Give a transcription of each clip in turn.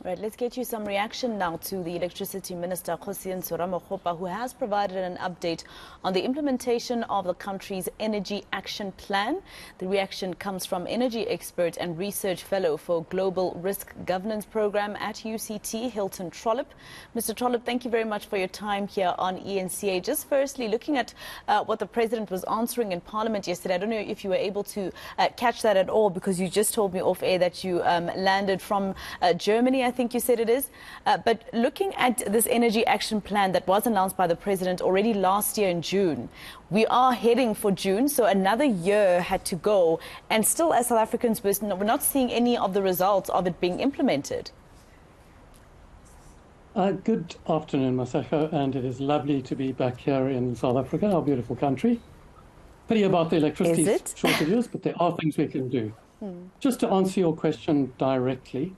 Right, let's get you some reaction now to the Electricity Minister, Kgosientsho Ramokgopa, who has provided an update on the implementation of the country's Energy Action Plan. The reaction comes from energy expert and research fellow for Global Risk Governance Program at UCT, Hilton Trollip. Mr. Trollip, thank you very much for your time here on eNCA. Just firstly, looking at what the President was answering in Parliament yesterday, I don't know if you were able to catch that at all, because you just told me off air that you landed from Germany, I think you said it is. But looking at this Energy Action Plan that was announced by the President already last year in June, we are heading for June, so another year had to go, and still as South Africans we're not seeing any of the results of it being implemented. Good afternoon, Masako, and it is lovely to be back here in South Africa, our beautiful country. Pity about the electricity shortages, but there are things we can do. Just to answer your question directly,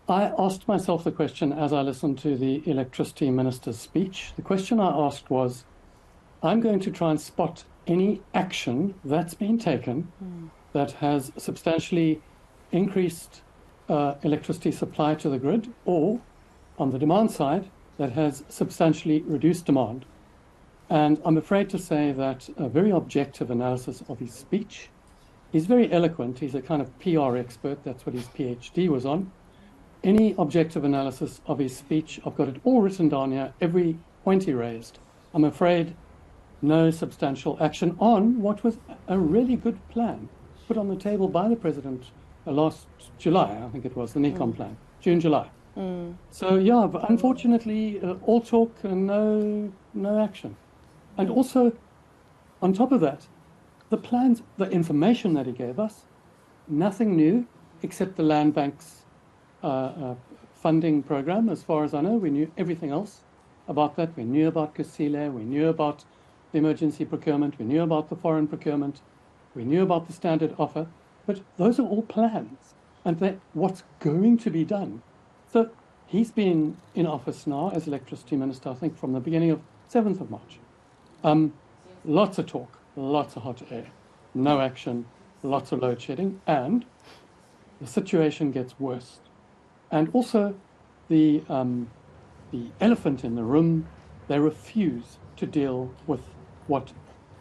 I asked myself the question as I listened to the Electricity Minister's speech. The question I asked was, I'm going to try and spot any action that's been taken that has substantially increased electricity supply to the grid, or on the demand side, that has substantially reduced demand. And I'm afraid to say that a very objective analysis of his speech, he's very eloquent, he's a kind of PR expert, that's what his PhD was on. Any objective analysis of his speech, I've got it all written down here, every point he raised. I'm afraid no substantial action on what was a really good plan put on the table by the President last July, I think it was, the NECOM plan, June, July. So yeah, but unfortunately, all talk and no action. And also, on top of that, the plans, the information that he gave us, nothing new except the Land Bank's funding program. As far as I know, we knew everything else about that. We knew about Kusile, we knew about the emergency procurement, we knew about the foreign procurement, we knew about the standard offer, but those are all plans and they're what's going to be done. So he's been in office now as Electricity Minister, I think, from the beginning of 7th of March. Lots of talk, lots of hot air, no action, lots of load shedding, and the situation gets worse. And also the elephant in the room, they refuse to deal with what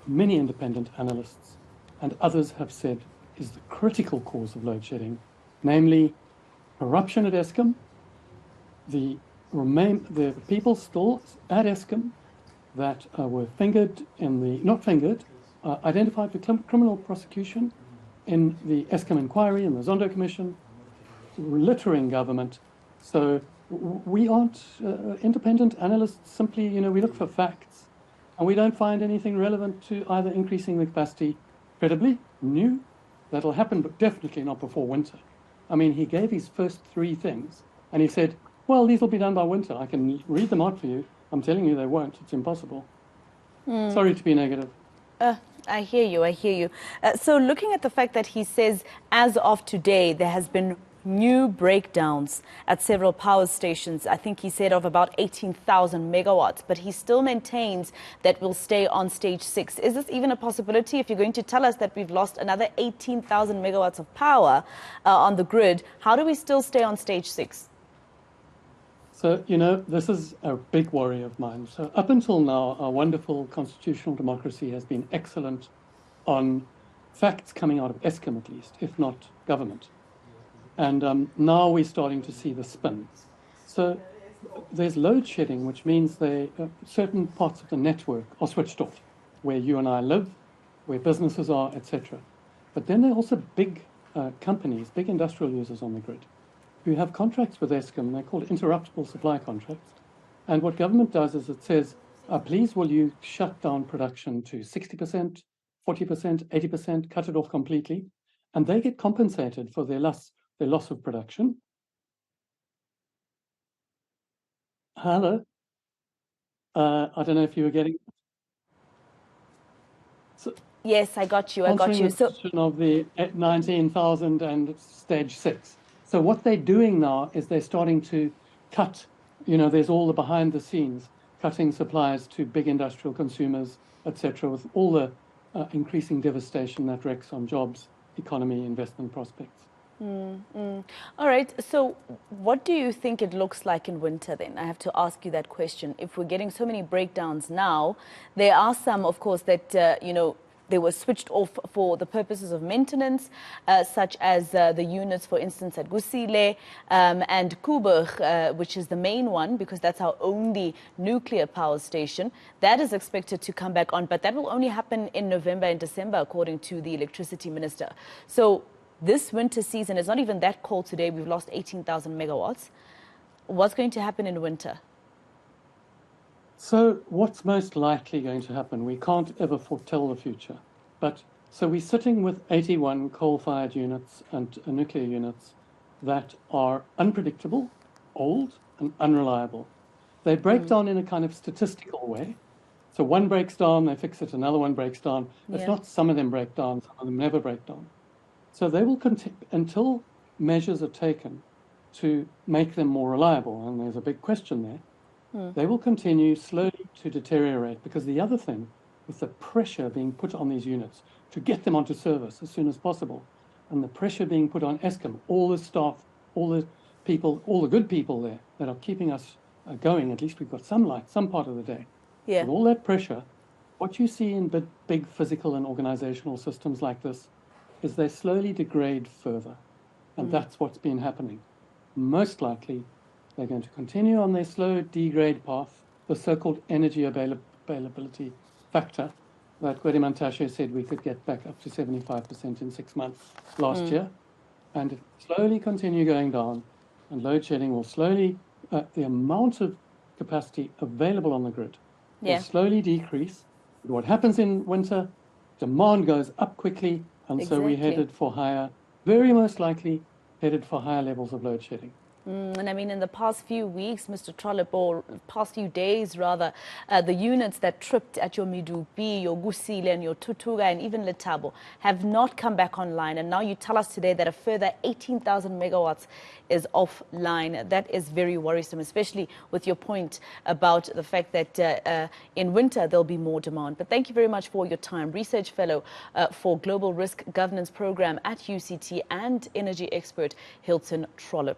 many independent analysts and others have said is the critical cause of load shedding, namely corruption at Eskom, the people still at Eskom that were fingered in the, not fingered, identified for criminal prosecution in the Eskom inquiry and the Zondo Commission, littering government. So we aren't independent analysts, simply, we look for facts and we don't find anything relevant to either increasing the capacity credibly, new, that'll happen, but definitely not before winter. I mean, he gave his first 3 things and he said, well, these will be done by winter. I can read them out for you. I'm telling you they won't. It's impossible. Sorry to be negative. I hear you. So looking at the fact that he says, as of today, there has been new breakdowns at several power stations. I think he said of about 18,000 megawatts, but he still maintains that we'll stay on stage 6. Is this even a possibility? If you're going to tell us that we've lost another 18,000 megawatts of power on the grid, how do we still stay on stage 6? So, this is a big worry of mine. So up until now, our wonderful constitutional democracy has been excellent on facts coming out of Eskom, at least, if not government. And now we're starting to see the spin. So there's load shedding, which means certain parts of the network are switched off, where you and I live, where businesses are, etc. But then there are also big companies, big industrial users on the grid, who have contracts with Eskom. They're called interruptible supply contracts. And what government does is it says, please will you shut down production to 60%, 40%, 80%, cut it off completely. And they get compensated for their loss of production. Hello? I don't know if you were getting... So, yes, I got you. So of the 19,000 and stage 6. So what they're doing now is they're starting to cut, there's all the behind the scenes, cutting supplies to big industrial consumers, etc., with all the increasing devastation that wreaks on jobs, economy, investment prospects. All right, so what do you think it looks like in winter then? I have to ask you that question. If we're getting so many breakdowns now, there are some, of course, that, they were switched off for the purposes of maintenance, such as the units, for instance, at Kusile and Kuburg, which is the main one, because that's our only nuclear power station. That is expected to come back on, but that will only happen in November and December, according to the electricity minister. So this winter season is not even that cold today. We've lost 18,000 megawatts. What's going to happen in winter? So what's most likely going to happen? We can't ever foretell the future. So we're sitting with 81 coal-fired units and nuclear units that are unpredictable, old, and unreliable. They break down in a kind of statistical way. So one breaks down, they fix it, another one breaks down. It's not some of them break down, some of them never break down. So they will continue until measures are taken to make them more reliable, and there's a big question there. They will continue slowly to deteriorate, because the other thing, with the pressure being put on these units to get them onto service as soon as possible, and the pressure being put on Eskom, all the staff, all the people, all the good people there that are keeping us going, at least we've got some light, some part of the day. With all that pressure, what you see in big physical and organizational systems like this is they slowly degrade further. And that's what's been happening. Most likely, they're going to continue on their slow degrade path, the so-called energy availability factor that Kgosientsho said we could get back up to 75% in 6 months last year. And it will slowly continue going down, and load shedding will slowly, the amount of capacity available on the grid will slowly decrease. But what happens in winter, demand goes up quickly, and so we're headed for higher, very most likely headed for higher levels of load shedding. And I mean, in the past few weeks, Mr. Trollip, or past few days rather, the units that tripped at your Midupi, your Kusile and your Tutuga and even Letabo have not come back online. And now you tell us today that a further 18,000 megawatts is offline. That is very worrisome, especially with your point about the fact that in winter there'll be more demand. But thank you very much for your time. Research Fellow for Global Risk Governance Program at UCT and energy expert Hilton Trollip.